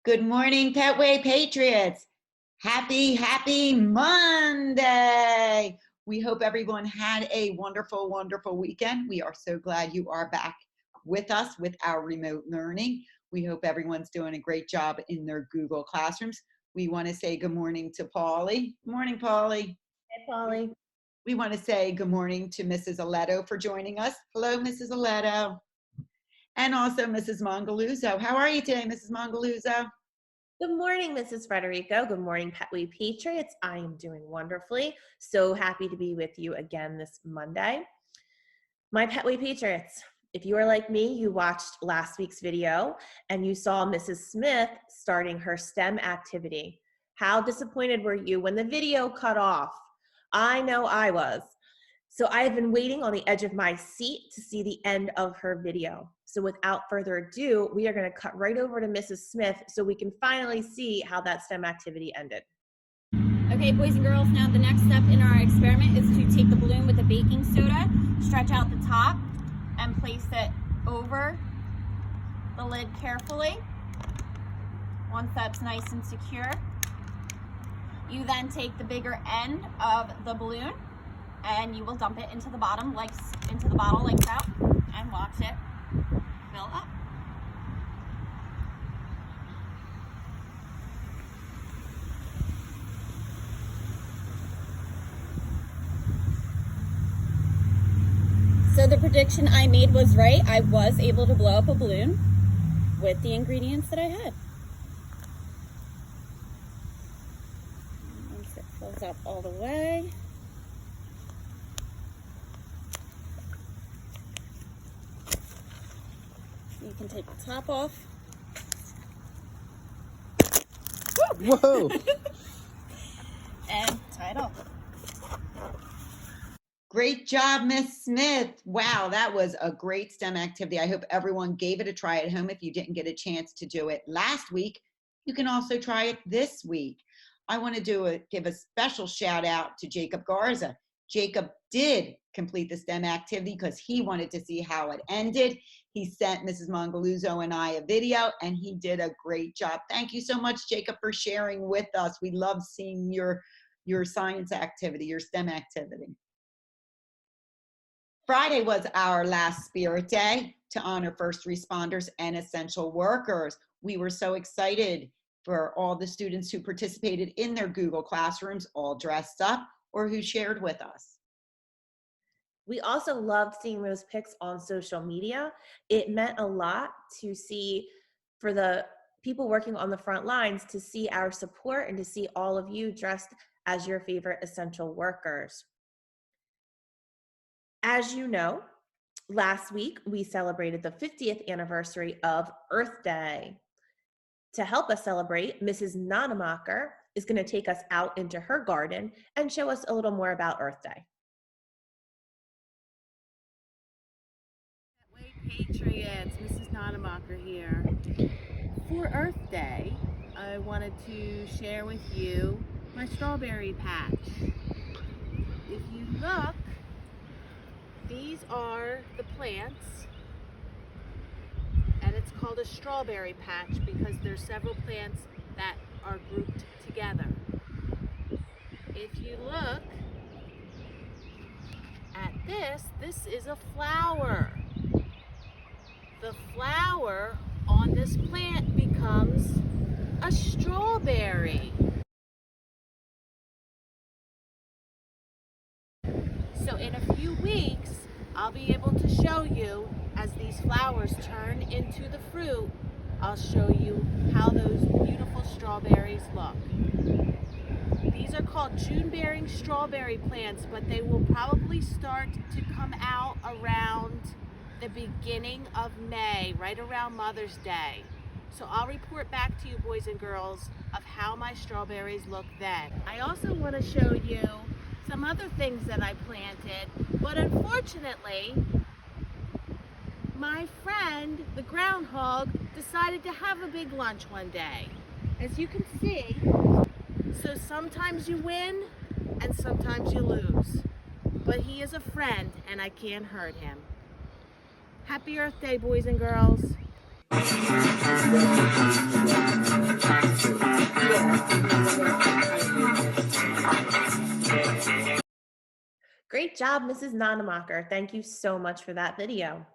Good morning, Petway Patriots. Happy Monday. We hope everyone had a wonderful weekend. We are so glad you are back with us with our remote learning. We hope everyone's doing a great job in their Google Classrooms. We want to say good morning to Polly. Good morning, Polly. Hey, Polly. We want to say good morning to Mrs. Aletto for joining us. Hello, Mrs. Aletto. And also Mrs. Mongaluzzo. How are you today, Mrs. Mongaluzzo? Good morning, Mrs. Frederico. Good morning, Petway Patriots. I am doing wonderfully. So happy to be with you again this Monday. My Petway Patriots, if you are like me, you watched last week's video and you saw Mrs. Smith starting her STEM activity. How disappointed were you when the video cut off? I know I was. So I have been waiting on the edge of my seat to see the end of her video. So without further ado, we are going to cut right over to Mrs. Smith so we can finally see how that STEM activity ended. Okay, boys and girls, now the next step in our experiment is to take the balloon with the baking soda, stretch out the top, and place it over the lid carefully. Once that's nice and secure, you then take the bigger end of the balloon and you will dump it into the bottle like so, and watch it fill up. So the prediction I made was right. I was able to blow up a balloon with the ingredients that I had. Once it fills up all the way, you can take the top off. Whoa! And tie it off. Great job, Miss Smith. Wow, that was a great STEM activity. I hope everyone gave it a try at home. If you didn't get a chance to do it last week, you can also try it this week. I want to give a special shout out to Jacob Garza. Jacob did complete the STEM activity because he wanted to see how it ended. He sent Mrs. Mongaluzzo and I a video, and he did a great job. Thank you so much, Jacob, for sharing with us. We love seeing your science activity, your STEM activity. Friday was our last Spirit Day to honor first responders and essential workers. We were so excited for all the students who participated in their Google Classrooms, all dressed up, or who shared with us. We also loved seeing those pics on social media. It meant a lot to see, for the people working on the front lines, to see our support and to see all of you dressed as your favorite essential workers. As you know, last week we celebrated the 50th anniversary of Earth Day. To help us celebrate, Mrs. Nanemacher is going to take us out into her garden and show us a little more about Earth Day. Petway Patriots, Mrs. Nanemacher here. For Earth Day, I wanted to share with you my strawberry patch. If you look, these are the plants, and it's called a strawberry patch because there's several plants that are grouped together. If you look at this is a flower. The flower on this plant becomes a strawberry. So in a few weeks, I'll be able to show you, as these flowers turn into the fruit, I'll show you how those beautiful strawberries look. These are called June-bearing strawberry plants, but they will probably start to come out around the beginning of May, right around Mother's Day. So I'll report back to you, boys and girls, of how my strawberries look then. I also want to show you some other things that I planted, but unfortunately, my friend, the groundhog, decided to have a big lunch one day. As you can see, so sometimes you win and sometimes you lose. But he is a friend and I can't hurt him. Happy Earth Day, boys and girls. Great job, Mrs. Nanamacher. Thank you so much for that video.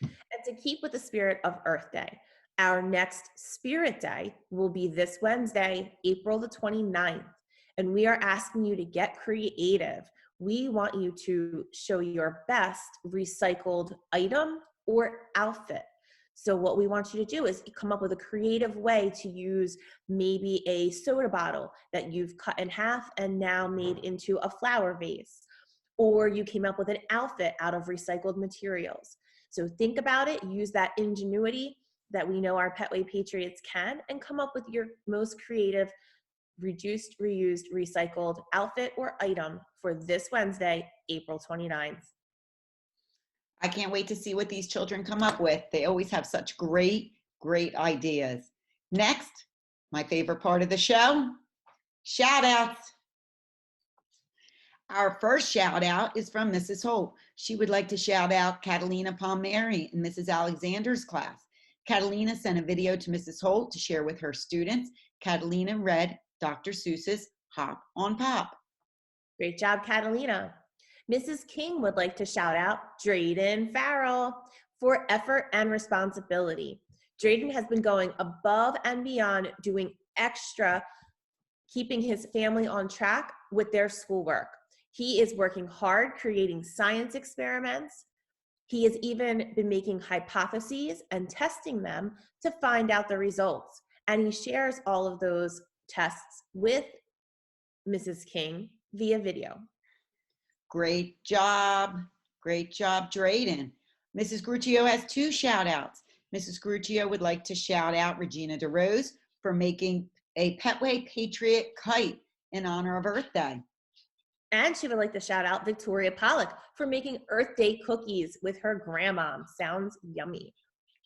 And to keep with the spirit of Earth Day, our next Spirit Day will be this Wednesday, April the 29th. And we are asking you to get creative. We want you to show your best recycled item or outfit. So what we want you to do is come up with a creative way to use maybe a soda bottle that you've cut in half and now made into a flower vase. Or you came up with an outfit out of recycled materials. So think about it, use that ingenuity that we know our Petway Patriots can, and come up with your most creative reduced, reused, recycled outfit or item for this Wednesday, April 29th. I can't wait to see what these children come up with. They always have such great, great ideas. Next, my favorite part of the show, shout outs. Our first shout out is from Mrs. Holt. She would like to shout out Catalina Palmieri in Mrs. Alexander's class. Catalina sent a video to Mrs. Holt to share with her students. Catalina read Dr. Seuss's Hop on Pop. Great job, Catalina. Mrs. King would like to shout out Drayden Farrell for effort and responsibility. Drayden has been going above and beyond, doing extra, keeping his family on track with their schoolwork. He is working hard, creating science experiments. He has even been making hypotheses and testing them to find out the results. And he shares all of those tests with Mrs. King via video. Great job, Drayden. Mrs. Gruccio has two shout outs. Mrs. Gruccio would like to shout out Regina DeRose for making a Petway Patriot kite in honor of Earth Day. And she would like to shout out Victoria Pollock for making Earth Day cookies with her grandma. Sounds yummy.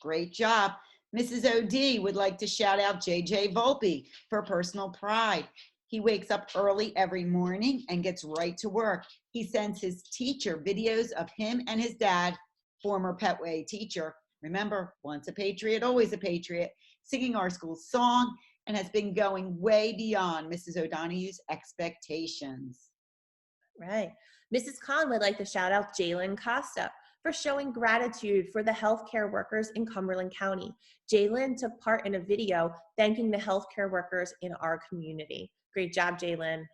Great job. Mrs. OD would like to shout out JJ Volpe for personal pride. He wakes up early every morning and gets right to work. He sends his teacher videos of him and his dad, former Petway teacher, remember, once a patriot, always a patriot, singing our school's song, and has been going way beyond Mrs. O'Donoghue's expectations. Right. Mrs. Kahn would like to shout out Jalen Costa for showing gratitude for the healthcare workers in Cumberland County. Jalen took part in a video thanking the healthcare workers in our community. Great job, Jalen.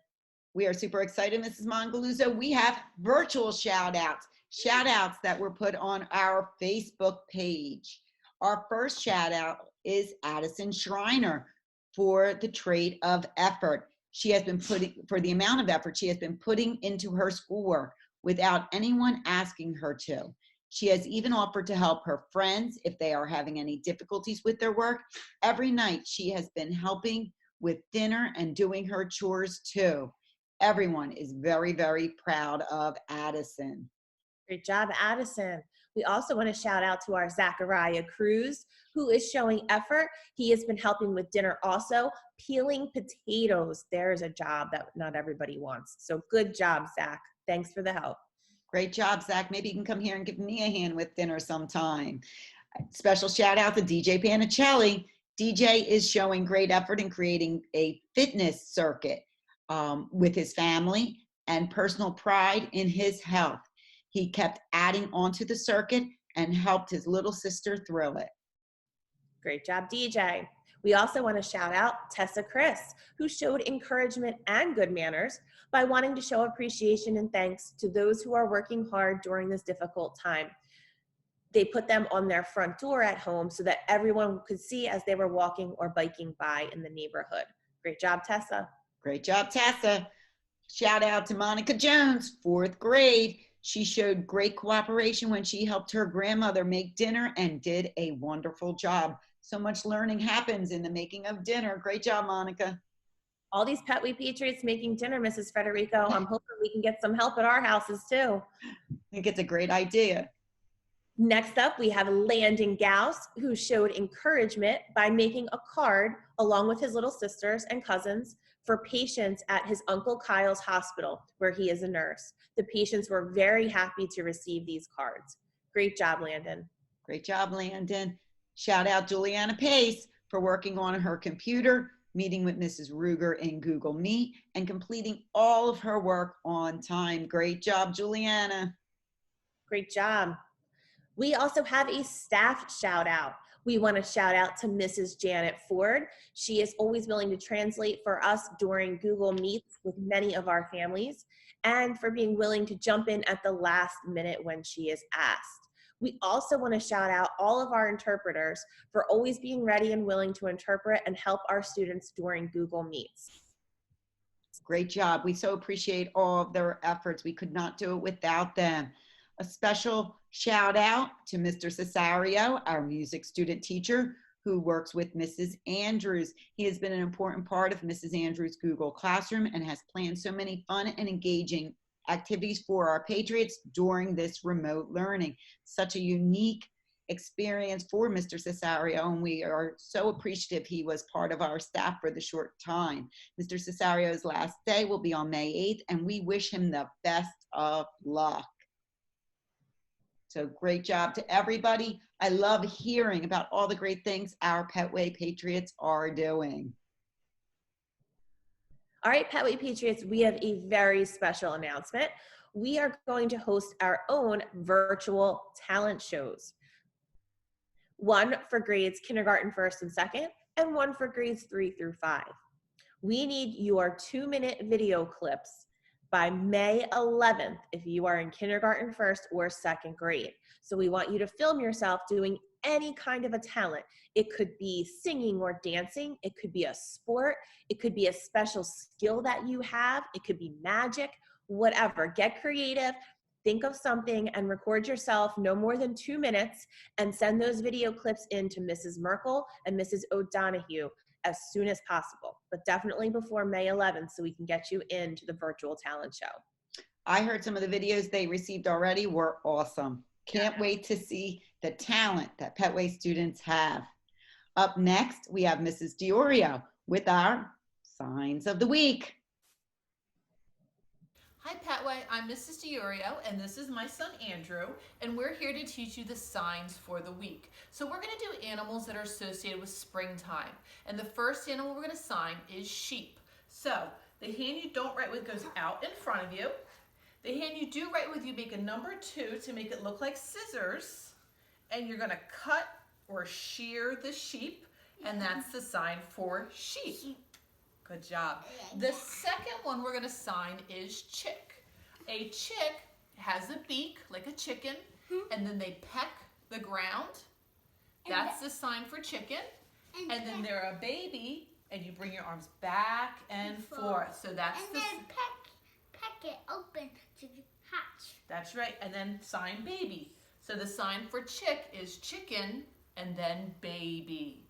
We are super excited, Mrs. Mongaluzzo. We have virtual shout outs that were put on our Facebook page. Our first shout out is Addison Schreiner for the trait of effort. She has been for the amount of effort she has been putting into her schoolwork without anyone asking her to. She has even offered to help her friends if they are having any difficulties with their work. Every night she has been helping with dinner and doing her chores too. Everyone is very, very proud of Addison. Great job, Addison. We also want to shout out to our Zachariah Cruz, who is showing effort. He has been helping with dinner also, peeling potatoes. There's a job that not everybody wants. So good job, Zach. Thanks for the help. Great job, Zach. Maybe you can come here and give me a hand with dinner sometime. Special shout out to DJ Panicelli. DJ is showing great effort in creating a fitness circuit with his family and personal pride in his health. He kept adding onto the circuit and helped his little sister through it. Great job, DJ. We also want to shout out Tessa Chris, who showed encouragement and good manners by wanting to show appreciation and thanks to those who are working hard during this difficult time. They put them on their front door at home so that everyone could see as they were walking or biking by in the neighborhood. Great job, Tessa. Great job, Tessa. Shout out to Monica Jones, 4th grade. She showed great cooperation when she helped her grandmother make dinner and did a wonderful job. So much learning happens in the making of dinner. Great job, Monica. All these Petway Patriots making dinner, Mrs. Federico. I'm hoping we can get some help at our houses too. I think it's a great idea. Next up, we have Landon Gauss, who showed encouragement by making a card along with his little sisters and cousins for patients at his Uncle Kyle's hospital, where he is a nurse. The patients were very happy to receive these cards. Great job, Landon. Great job, Landon. Shout out Juliana Pace for working on her computer, meeting with Mrs. Ruger in Google Meet, and completing all of her work on time. Great job, Juliana. Great job. We also have a staff shout out. We want to shout out to Mrs. Janet Ford. She is always willing to translate for us during Google Meets with many of our families, and for being willing to jump in at the last minute when she is asked. We also want to shout out all of our interpreters for always being ready and willing to interpret and help our students during Google Meets. Great job. We so appreciate all of their efforts. We could not do it without them. A special shout out to Mr. Cesario, our music student teacher, who works with Mrs. Andrews. He has been an important part of Mrs. Andrews' Google Classroom and has planned so many fun and engaging activities for our Patriots during this remote learning. Such a unique experience for Mr. Cesario, and we are so appreciative he was part of our staff for the short time. Mr. Cesario's last day will be on May 8th, and we wish him the best of luck. So great job to everybody. I love hearing about all the great things our Petway Patriots are doing. All right, Petway Patriots, we have a very special announcement. We are going to host our own virtual talent shows. One for grades kindergarten, first and second, and one for grades 3 through 5. We need your 2-minute video clips by May 11th if you are in kindergarten, first or second grade. So we want you to film yourself doing any kind of a talent. It could be singing or dancing. It could be a sport. It could be a special skill that you have. It could be magic, whatever. Get creative. Think of something and record yourself no more than 2 minutes and send those video clips in to Mrs. Merkel and Mrs. O'Donohue as soon as possible, but definitely before May 11th so we can get you into the virtual talent show. I heard some of the videos they received already were awesome. Can't wait to see the talent that Petway students have. Up next, we have Mrs. Diorio with our Signs of the Week. Hi Petway, I'm Mrs. Diorio and this is my son Andrew, and we're here to teach you the signs for the week. So we're going to do animals that are associated with springtime, and the first animal we're going to sign is sheep. So the hand you don't write with goes out in front of you. The hand you do write with, you make a number 2 to make it look like scissors, and you're going to cut or shear the sheep, and that's the sign for sheep. Good job. The second one we're going to sign is chick. A chick has a beak like a chicken, and then they peck the ground. That's the sign for chicken. And then they're a baby, and you bring your arms back and forth. So that's and then peck it open to hatch. That's right. And then sign baby. So the sign for chick is chicken and then baby.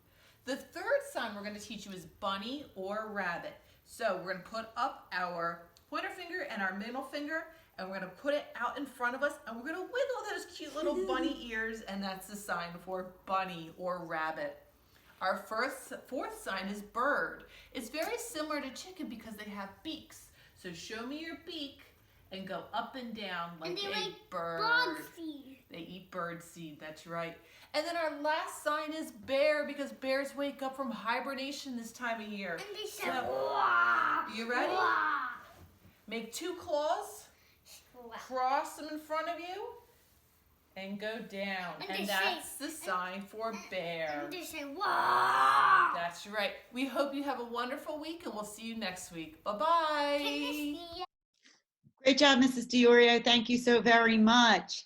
The third sign we're going to teach you is bunny or rabbit. So we're going to put up our pointer finger and our middle finger, and we're going to put it out in front of us, and we're going to wiggle those cute little bunny ears, and that's the sign for bunny or rabbit. Our fourth sign is bird. It's very similar to chicken because they have beaks. So show me your beak and go up and down like a bird. Birdseed. They eat bird seed, that's right. And then our last sign is bear, because bears wake up from hibernation this time of year. And they So, said, wah, you ready? wah. Make 2 claws, cross them in front of you, and go down. And And they that's say- the sign for bear. And they say, wow. That's right. We hope you have a wonderful week, and we'll see you next week. Bye-bye. Can you see? Great job, Mrs. Diorio. Thank you so very much.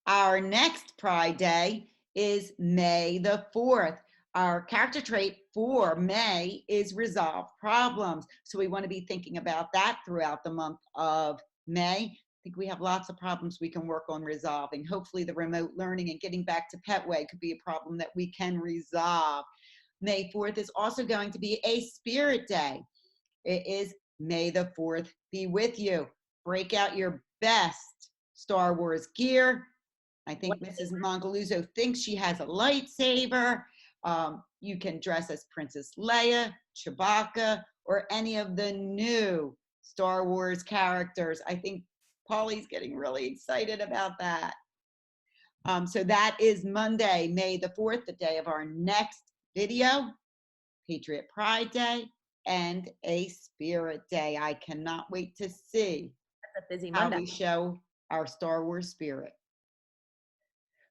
Our next Pride Day is May the 4th. Our character trait for May is resolve problems. So we want to be thinking about that throughout the month of May. I think we have lots of problems we can work on resolving. Hopefully the remote learning and getting back to Petway could be a problem that we can resolve. May 4th is also going to be a Spirit Day. It is May the 4th be with you. Break out your best Star Wars gear. I think Mrs. Mongaluzzo thinks she has a lightsaber. You can dress as Princess Leia, Chewbacca, or any of the new Star Wars characters. I think Polly's getting really excited about that. So that is Monday, May the 4th, the day of our next video. Patriot Pride Day, and a Spirit Day. I cannot wait to see That's a busy how Monday. we show our Star Wars spirit.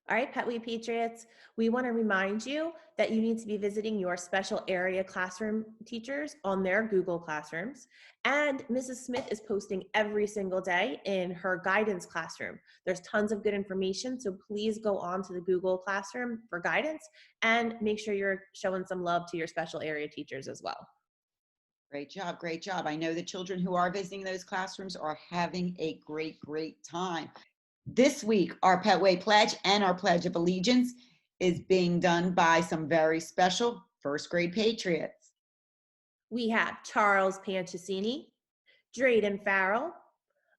All right, Pet We Patriots, we want to remind you that you need to be visiting your special area classroom teachers on their Google Classrooms. And Mrs. Smith is posting every single day in her guidance classroom. There's tons of good information, so please go on to the Google Classroom for guidance and make sure you're showing some love to your special area teachers as well. Great job, great job. I know the children who are visiting those classrooms are having a great, great time. This week, our Petway Pledge and our Pledge of Allegiance is being done by some very special first grade Patriots. We have Charles Panchesini, Drayden Farrell,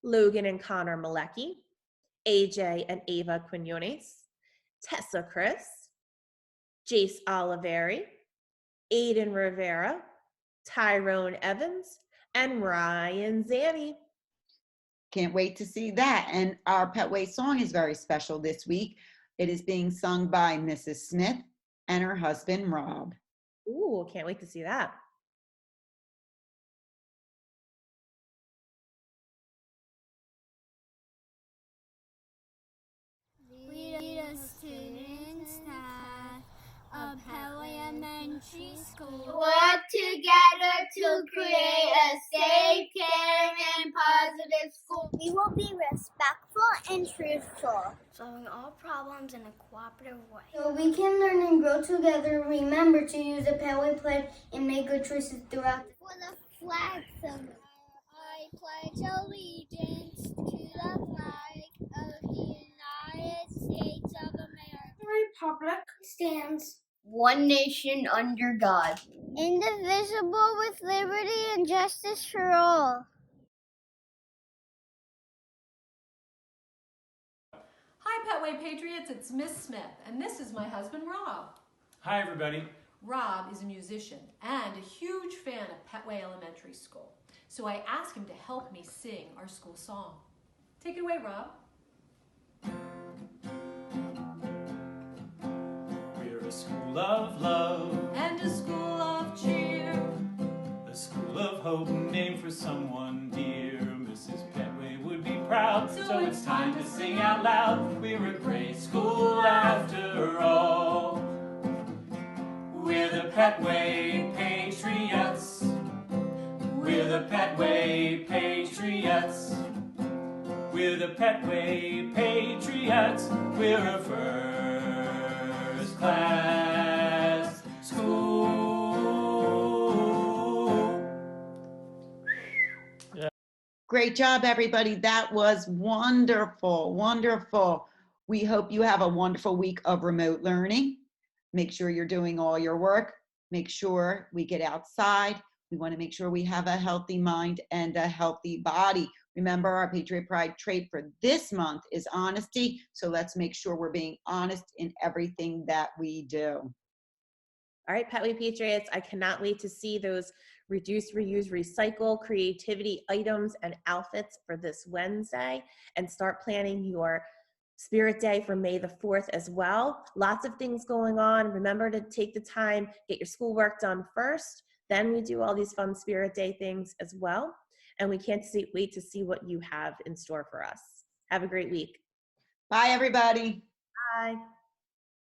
Logan and Connor Malecki, AJ and Ava Quinones, Tessa Chris, Jace Oliveri, Aiden Rivera, Tyrone Evans, and Ryan Zanny. Can't wait to see that. And our Petway song is very special this week. It is being sung by Mrs. Smith and her husband, Rob. Ooh, can't wait to see that. We the students staff of Petway Elementary School work together to create a safe, caring, and positive school. We will be respectful and truthful, solving all problems in a cooperative way. So we can learn and grow together. Remember to use the Petway Pledge and make good choices throughout. For the flag salute, I pledge allegiance to the flag of the United States of America. The Republic stands one nation under God, indivisible, with liberty and justice for all. Hi, Petway Patriots, it's Miss Smith, and this is my husband, Rob. Hi, everybody. Rob is a musician and a huge fan of Petway Elementary School, so I asked him to help me sing our school song. Take it away, Rob. We're a school of love And a school of cheer. a school of hope named for someone dear. Mrs. Petway would be proud, so it's time to sing out loud. We're a great school after all. We're the Petway Patriots. We're the Petway Patriots. We're the Petway Patriots. We're a first class school. Great job, everybody. That was wonderful, wonderful. We hope you have a wonderful week of remote learning. Make sure you're doing all your work. Make sure we get outside. We want to make sure we have a healthy mind and a healthy body. Remember, our Patriot Pride trait for this month is honesty. So let's make sure we're being honest in everything that we do. All right, Petway Patriots, I cannot wait to see those reduce, reuse, recycle creativity items and outfits for this Wednesday, and start planning your Spirit Day for May the 4th as well. Lots of things going on. Remember to take the time, get your schoolwork done first. Then we do all these fun Spirit Day things as well. And we can't wait to see what you have in store for us. Have a great week. Bye, everybody. Bye.